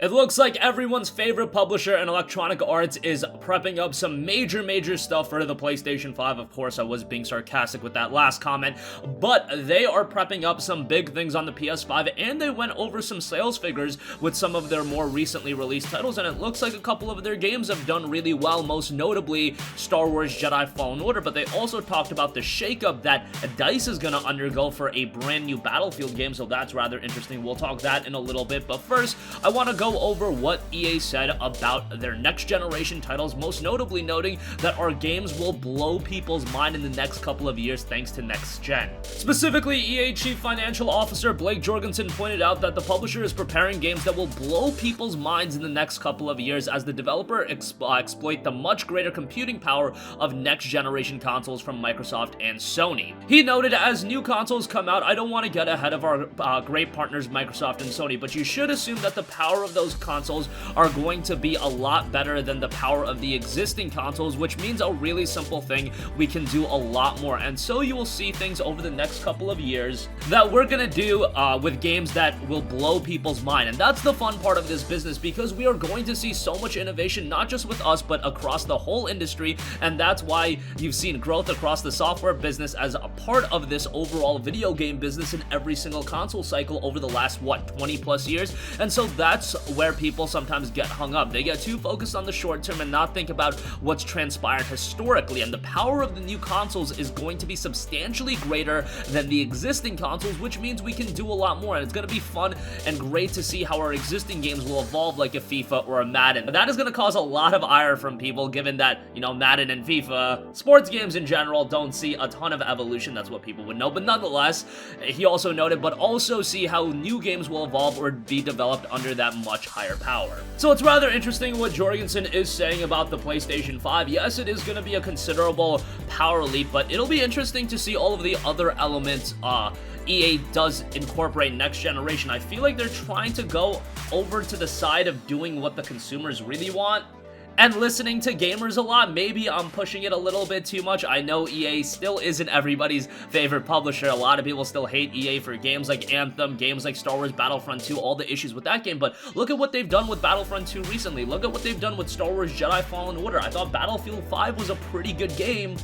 It looks like everyone's favorite publisher in Electronic Arts is prepping up some major stuff for the PlayStation 5. Of course, I was being sarcastic with that last comment, but they are prepping up some big things on the PS5, and they went over some sales figures with some of their more recently released titles, and it looks like a couple of their games have done really well, most notably Star Wars Jedi Fallen Order, but they also talked about the shakeup that DICE is going to undergo for a brand new Battlefield game, so that's rather interesting. We'll talk that in a little bit, but first, I want to go over what EA said about their next generation titles, most notably noting that our games will blow people's mind in the next couple of years thanks to next gen. Specifically, EA Chief Financial Officer Blake Jorgensen pointed out that the publisher is preparing games that will blow people's minds in the next couple of years as the developer exploit the much greater computing power of next generation consoles from Microsoft and Sony. He noted, as new consoles come out, I don't want to get ahead of our great partners Microsoft and Sony, but you should assume that the power of those consoles are going to be a lot better than the power of the existing consoles, which means a really simple thing: we can do a lot more. And so you will see things over the next couple of years that we're gonna do with games that will blow people's mind. And that's the fun part of this business, because we are going to see so much innovation, not just with us, but across the whole industry. And that's why you've seen growth across the software business as a part of this overall video game business in every single console cycle over the last, 20 plus years. And so that's where people sometimes get hung up. They get too focused on the short term and not think about what's transpired historically, and the power of the new consoles is going to be substantially greater than the existing consoles, which means we can do a lot more, and it's going to be fun and great to see how our existing games will evolve, like a FIFA or a Madden. But that is going to cause a lot of ire from people, given that, Madden and FIFA, sports games in general, don't see a ton of evolution. That's what people would know, but nonetheless, he also noted, but also see how new games will evolve or be developed under that much higher power. So it's rather interesting what Jorgensen is saying about the PlayStation 5. Yes, it is going to be a considerable power leap, but it'll be interesting to see all of the other elements EA does incorporate next generation. I feel like they're trying to go over to the side of doing what the consumers really want and listening to gamers a lot. Maybe I'm pushing it a little bit too much. I know EA still isn't everybody's favorite publisher. A lot of people still hate EA for games like Anthem, games like Star Wars Battlefront 2, all the issues with that game, but look at what they've done with Battlefront 2 recently. Look at what they've done with Star Wars Jedi Fallen Order. I thought Battlefield 5 was a pretty good game,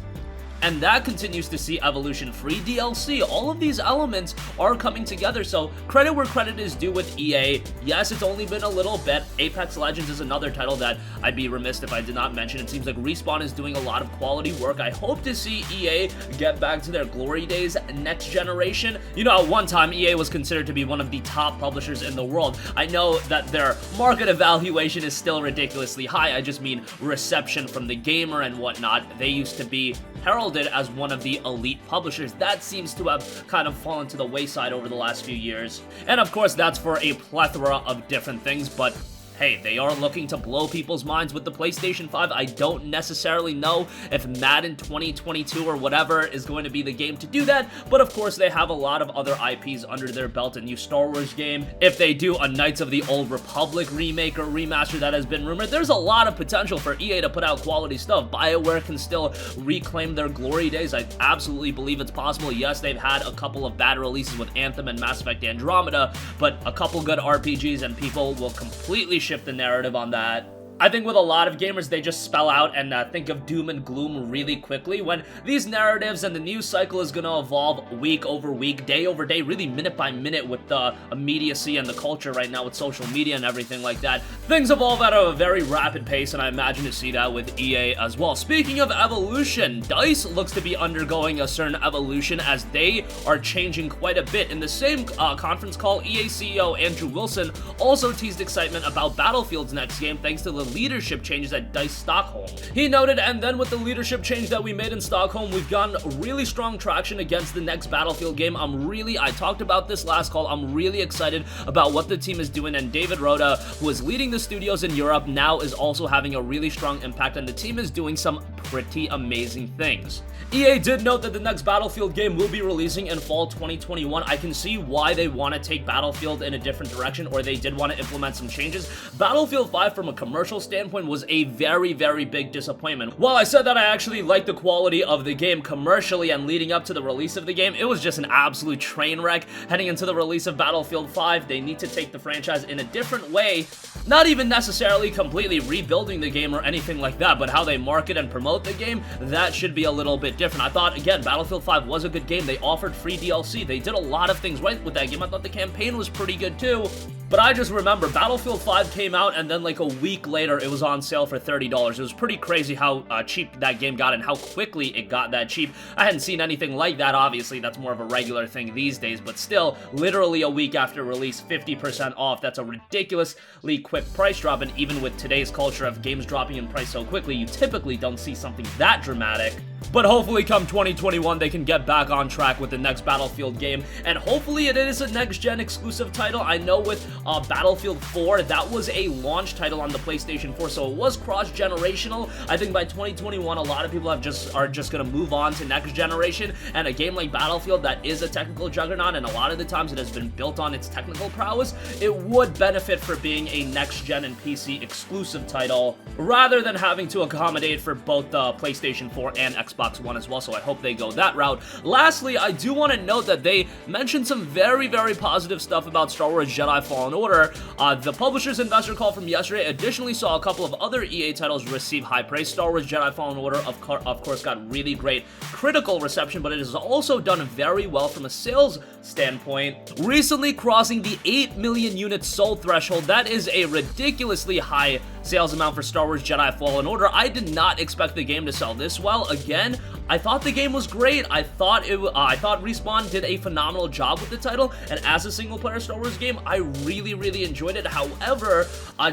and that continues to see evolution. Free DLC, all of these elements are coming together, so credit where credit is due with EA. Yes, it's only been a little bit. Apex Legends is another title that I'd be remiss if I did not mention. It seems like Respawn is doing a lot of quality work. I hope to see EA get back to their glory days next generation. At one time, EA was considered to be one of the top publishers in the world. I know that their market evaluation is still ridiculously high. I just mean reception from the gamer and whatnot. They used to be heralded as one of the elite publishers. That seems to have kind of fallen to the wayside over the last few years. And of course, that's for a plethora of different things, but hey, they are looking to blow people's minds with the PlayStation 5. I don't necessarily know if Madden 2022 or whatever is going to be the game to do that, but of course they have a lot of other IPs under their belt. A new Star Wars game, if they do a Knights of the Old Republic remake or remaster that has been rumored, there's a lot of potential for EA to put out quality stuff. BioWare can still reclaim their glory days. I absolutely believe it's possible. Yes, they've had a couple of bad releases with Anthem and Mass Effect Andromeda, but a couple good RPGs and people will completely shift the narrative on that. I think with a lot of gamers, they just spell out and think of doom and gloom really quickly, when these narratives and the news cycle is going to evolve week over week, day over day, really minute by minute with the immediacy and the culture right now with social media and everything like that. Things evolve at a very rapid pace, and I imagine to see that with EA as well. Speaking of evolution, DICE looks to be undergoing a certain evolution as they are changing quite a bit. In the same conference call, EA CEO Andrew Wilson also teased excitement about Battlefield's next game thanks to the leadership changes at DICE Stockholm. He noted, and then with the leadership change that we made in Stockholm, we've gotten really strong traction against the next Battlefield game. I talked about this last call, I'm really excited about what the team is doing, and David Rhoda, who is leading the studios in Europe, now is also having a really strong impact, and the team is doing some pretty amazing things. EA did note that the next Battlefield game will be releasing in fall 2021. I can see why they want to take Battlefield in a different direction, or they did want to implement some changes. Battlefield 5, from a commercial technical standpoint was a very, very big disappointment. While I said that I actually liked the quality of the game commercially and leading up to the release of the game, it was just an absolute train wreck. Heading into the release of Battlefield 5, they need to take the franchise in a different way. Not even necessarily completely rebuilding the game or anything like that, but how they market and promote the game, that should be a little bit different. I thought, again, Battlefield 5 was a good game. They offered free DLC. They did a lot of things right with that game. I thought the campaign was pretty good too. But I just remember Battlefield 5 came out, and then like a week later, it was on sale for $30. It was pretty crazy how cheap that game got and how quickly it got that cheap. I hadn't seen anything like that, obviously. That's more of a regular thing these days, but still, literally a week after release, 50% off. That's a ridiculously quick price drop, and even with today's culture of games dropping in price so quickly, you typically don't see something that dramatic. But hopefully come 2021, they can get back on track with the next Battlefield game, and hopefully it is a next-gen exclusive title. I know with Battlefield 4, that was a launch title on the PlayStation 4, so it was cross-generational. I think by 2021, a lot of people are just going to move on to next generation, and a game like Battlefield that is a technical juggernaut, and a lot of the times it has been built on its technical prowess, it would benefit for being a next-gen and PC exclusive title, rather than having to accommodate for both the PlayStation 4 and Xbox One as well, so I hope they go that route. Lastly, I do want to note that they mentioned some very, very positive stuff about Star Wars Jedi Fallen Order. The publisher's investor call from yesterday additionally saw a couple of other EA titles receive high praise. Star Wars Jedi Fallen Order, of course, got really great critical reception, but it has also done very well from a sales standpoint, recently crossing the 8 million units sold threshold. That is a ridiculously high sales amount for Star Wars Jedi Fallen Order. I did not expect the game to sell this well. Again, I thought the game was great. I thought Respawn did a phenomenal job with the title, and as a single-player Star Wars game, I really, really enjoyed it. However,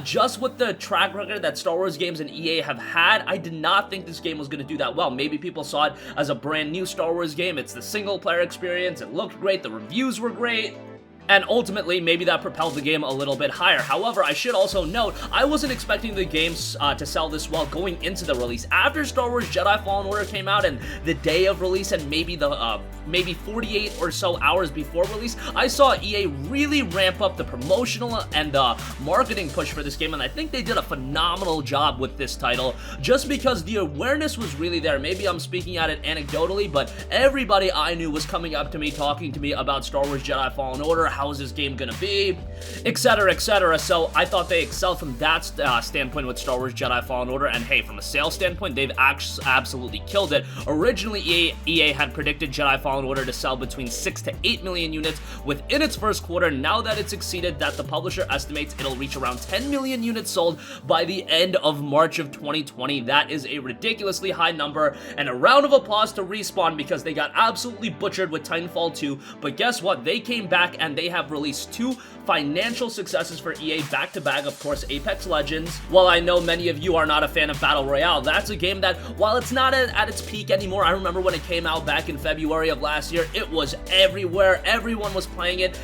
just with the track record that Star Wars games and EA have had, I did not think this game was going to do that well. Maybe people saw it as a brand new Star Wars game. It's the single-player experience. It looked great. The reviews were great. And ultimately, maybe that propelled the game a little bit higher. However, I should also note, I wasn't expecting the games to sell this well going into the release. After Star Wars Jedi Fallen Order came out and the day of release and maybe 48 or so hours before release, I saw EA really ramp up the promotional and the marketing push for this game, and I think they did a phenomenal job with this title, just because the awareness was really there. Maybe I'm speaking at it anecdotally, but everybody I knew was coming up to me, talking to me about Star Wars Jedi Fallen Order, how is this game gonna be, etc, etc. So I thought they excelled from that standpoint with Star Wars Jedi Fallen Order, and hey, from a sales standpoint, they've absolutely killed it. Originally, EA had predicted Jedi Fallen Order to sell between 6 to 8 million units within its first quarter. Now that it's exceeded that, the publisher estimates it'll reach around 10 million units sold by the end of March of 2020. That is a ridiculously high number, and a round of applause to Respawn because they got absolutely butchered with Titanfall 2, but guess what? They came back and they have released 2 financial successes for EA back-to-back. Of course, Apex Legends. While I know many of you are not a fan of Battle Royale, that's a game that, while it's not at its peak anymore, I remember when it came out back in February of last year, it was everywhere, everyone was playing it,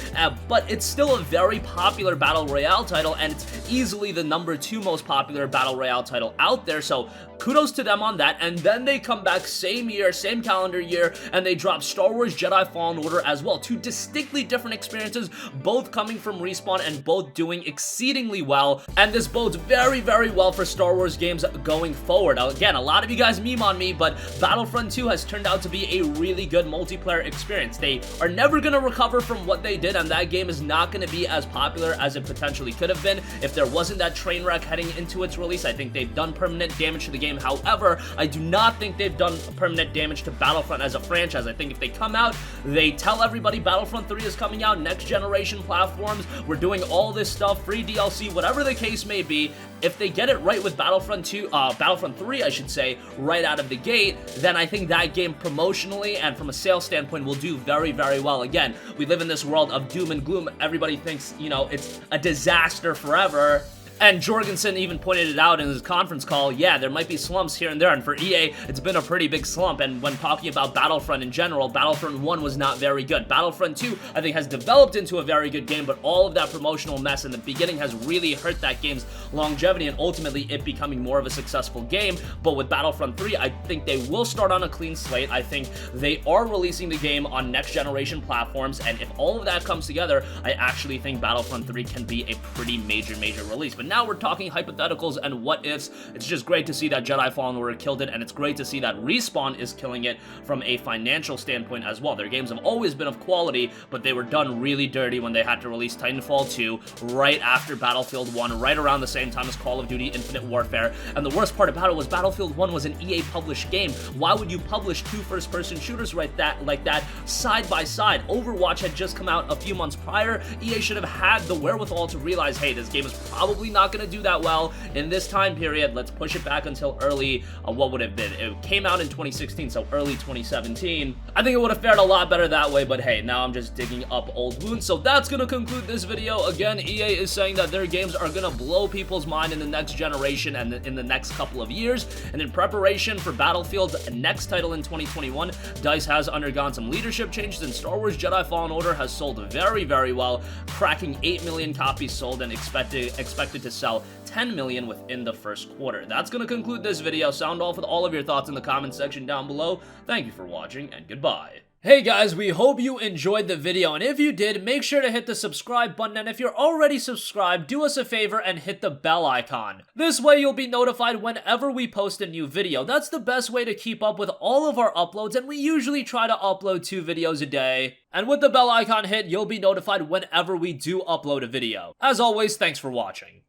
but it's still a very popular Battle Royale title, and it's easily the #2 most popular Battle Royale title out there, so kudos to them on that. And then they come back same year, same calendar year, and they drop Star Wars Jedi Fallen Order as well. 2 distinctly different experiences, both coming from Respawn and both doing exceedingly well, and this bodes very, very well for Star Wars games going forward. Again, a lot of you guys meme on me, but Battlefront 2 has turned out to be a really good multiplayer experience. They are never going to recover from what they did, and that game is not going to be as popular as it potentially could have been if there wasn't that train wreck heading into its release. I think they've done permanent damage to the game. However, I do not think they've done permanent damage to Battlefront as a franchise. I think if they come out, they tell everybody Battlefront 3 is coming out, next generation platforms, we're doing all this stuff, free DLC, whatever the case may be. If they get it right with Battlefront 3, I should say, right out of the gate, then I think that game promotionally and from a sales standpoint will do very, very well. Again, we live in this world of doom and gloom. Everybody thinks, you know, it's a disaster forever. And Jorgensen even pointed it out in his conference call. Yeah, there might be slumps here and there, and for EA, it's been a pretty big slump. And when talking about Battlefront in general, Battlefront 1 was not very good. Battlefront 2, I think, has developed into a very good game, but all of that promotional mess in the beginning has really hurt that game's longevity and ultimately it becoming more of a successful game. But with Battlefront 3, I think they will start on a clean slate. I think they are releasing the game on next-generation platforms, and if all of that comes together, I actually think Battlefront 3 can be a pretty major release. But and now we're talking hypotheticals and what ifs. It's just great to see that Jedi Fallen Order killed it, and it's great to see that Respawn is killing it from a financial standpoint as well. Their games have always been of quality, but they were done really dirty when they had to release Titanfall 2 right after Battlefield 1, right around the same time as Call of Duty Infinite Warfare. And the worst part about it was Battlefield 1 was an EA-published game. Why would you publish two first-person shooters like that side by side? Overwatch had just come out a few months prior. EA should have had the wherewithal to realize, hey, this game is probably not going to do that well in this time period. Let's push it back until early, what would have been? It came out in 2016, so early 2017. I think it would have fared a lot better that way, but hey, now I'm just digging up old wounds. So that's going to conclude this video. Again, EA is saying that their games are going to blow people's mind in the next generation and in the next couple of years. And in preparation for Battlefield's next title in 2021, DICE has undergone some leadership changes, and Star Wars Jedi Fallen Order has sold very, very well, cracking 8 million copies sold and expected to sell 10 million within the first quarter. That's going to conclude this video. Sound off with all of your thoughts in the comment section down below. Thank you for watching, and goodbye. Hey guys, we hope you enjoyed the video, and if you did, make sure to hit the subscribe button, and if you're already subscribed, do us a favor and hit the bell icon. This way you'll be notified whenever we post a new video. That's the best way to keep up with all of our uploads, and we usually try to upload 2 videos a day. And with the bell icon hit, you'll be notified whenever we do upload a video. As always, thanks for watching.